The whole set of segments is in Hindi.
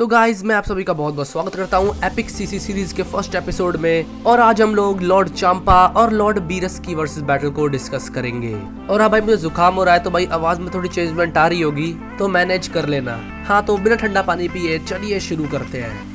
तो गाइज मैं आप सभी का बहुत बहुत स्वागत करता हूँ एपिक सीसी सीरीज के फर्स्ट एपिसोड में। और आज हम लोग लॉर्ड चांपा और लॉर्ड बीरस की वर्सेस बैटल को डिस्कस करेंगे। और हाँ भाई, मुझे जुकाम हो रहा है तो भाई आवाज में थोड़ी चेंजमेंट आ रही होगी, तो मैनेज कर लेना। हाँ तो बिना ठंडा पानी पिए चलिए शुरू करते हैं।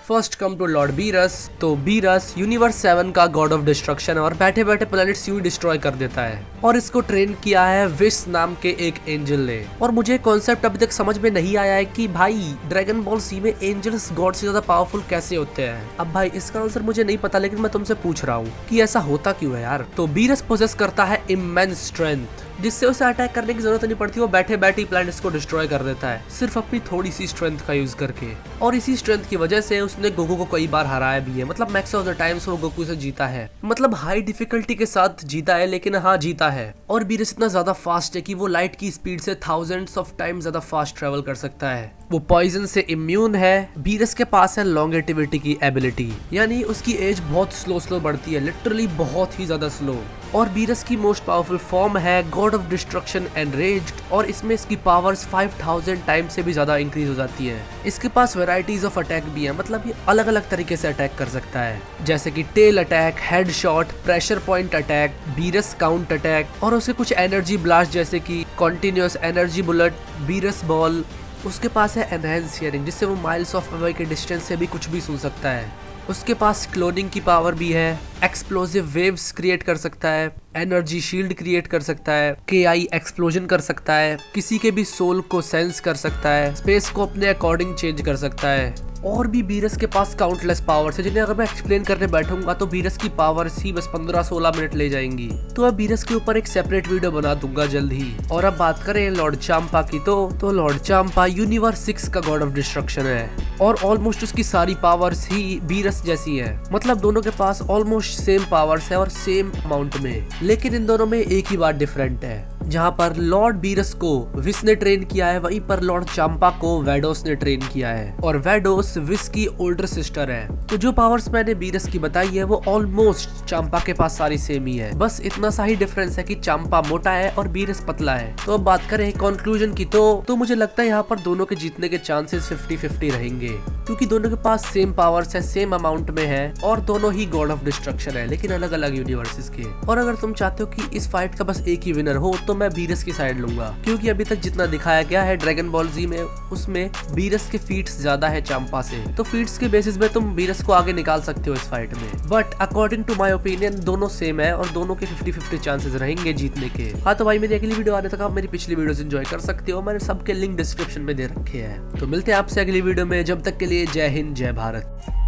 First come to Lord Beerus. तो बीरस यूनिवर्स 7 का गॉड ऑफ डिस्ट्रक्शन और बैठे बैठे प्लैनेट्स यूं डिस्ट्रॉय कर देता है। और इसको ट्रेन किया है विस नाम के एक एंजल ने। और मुझे कॉन्सेप्ट अभी तक समझ में नहीं आया है कि भाई ड्रैगन बॉल सी में एंजल्स गॉड से ज्यादा पावरफुल कैसे होते हैं। अब भाई इसका आंसर मुझे नहीं पता, लेकिन मैं तुमसे पूछ रहा हूँ कि ऐसा होता क्यों है यार। तो बीरस पोजेस करता है इमेंस स्ट्रेंथ, जिससे उसे अटैक करने की जरूरत नहीं पड़ती। वो बैठे बैठे प्लैनेट्स को डिस्ट्रॉय कर देता है सिर्फ अपनी थोड़ी सी स्ट्रेंथ का यूज करके। और इसी स्ट्रेंथ की वजह से उसने गोकू को कई बार हराया भी है। मतलब मैक्स ऑफ द टाइम्स वो गोकू से जीता है। मतलब हाई डिफिकल्टी के साथ जीता है, लेकिन हाँ जीता है। और बीरस इतना ज्यादा फास्ट है कि वो लाइट की स्पीड से थाउजेंड्स ऑफ टाइम ज्यादा फास्ट ट्रेवल कर सकता है। वो पॉइजन से इम्यून है। बीरस के पास है लॉन्गेटिविटी की एबिलिटी, यानी उसकी एज बहुत स्लो बढ़ती है, लिटरली बहुत ही ज्यादा स्लो। और बीरस की मोस्ट पावरफुल फॉर्म है गॉड ऑफ डिस्ट्रक्शन एनरेज्ड, और इसमें इसकी पावर्स 5000 टाइम से भी ज्यादा इंक्रीज हो जाती है। इसके पास वेराइटीज ऑफ अटैक भी है, मतलब ये अलग अलग तरीके से अटैक कर सकता है, जैसे कि tail attack, head shot, pressure point attack, Beerus count attack, और उसे कुछ एनर्जी ब्लास्ट जैसे कि continuous energy bullet, Beerus ball. उसके पास है एनहेंस हियरिंग, जिससे वो माइल्स ऑफ अवे के डिस्टेंस से भी कुछ भी सुन सकता है। उसके पास क्लोनिंग की पावर भी है, एक्सप्लोसिव वेव्स क्रिएट कर सकता है, एनर्जी शील्ड क्रिएट कर सकता है, केआई एक्सप्लोजन कर सकता है, किसी के भी सोल को सेंस कर सकता है, स्पेस को अपने अकॉर्डिंग चेंज कर सकता है। और भी बीरस के पास काउंटलेस पावर्स है, जिन्हें अगर मैं एक्सप्लेन करने बैठूंगा तो बीरस की पावर्स ही बस 15-16 मिनट ले जाएंगी। तो अब बीरस के ऊपर एक सेपरेट वीडियो बना दूंगा जल्द ही। और अब बात करें लॉर्ड चांपा की, तो लॉर्ड चांपा यूनिवर्स 6 का गॉड ऑफ डिस्ट्रक्शन है। और ऑलमोस्ट उसकी सारी पावर्स ही बीरस जैसी है। मतलब दोनों के पास ऑलमोस्ट सेम पावर्स है और सेम अमाउंट में, लेकिन इन दोनों में एक ही बात डिफरेंट है। जहाँ पर लॉर्ड बीरस को विस ने ट्रेन किया है, वहीं पर लॉर्ड चांपा को वैडोस ने ट्रेन किया है। और वैडोस विस की ओल्डर सिस्टर है। तो जो पावर्स मैंने बीरस की बताई है वो ऑलमोस्ट चांपा के पास सारी सेम ही है। बस इतना सा ही डिफरेंस है कि चांपा मोटा है और बीरस पतला है। तो अब बात करें कंक्लूजन की, तो मुझे लगता है यहाँ पर दोनों के जीतने के चांसेस 50-50 रहेंगे, क्योंकि दोनों के पास सेम पावर्स है, सेम अमाउंट में है, और दोनों ही गॉड ऑफ डिस्ट्रक्शन है, लेकिन अलग अलग यूनिवर्सेस के। और अगर तुम चाहते हो कि इस फाइट का बस एक ही विनर हो, तो मैं बीरस की साइड लूंगा, क्योंकि अभी तक जितना दिखाया गया है ड्रैगन बॉल जी में, उसमें बीरस के फीट्स ज्यादा है चांपा से। तो फीट्स के बेसिस पे तुम बीरस को आगे निकाल सकते हो इस फाइट में। But according to my opinion दोनों सेम है और दोनों के 50-50 चांसेस रहेंगे जीतने के। हाँ तो भाई, मेरी अगली वीडियो आने तक आप मेरी पिछली वीडियोस एंजॉय कर सकते हो। मैंने सबके लिंक डिस्क्रिप्शन में दे रखे हैं। तो मिलते हैं आपसे अगली वीडियो में, जब तक के लिए जय हिंद जय भारत।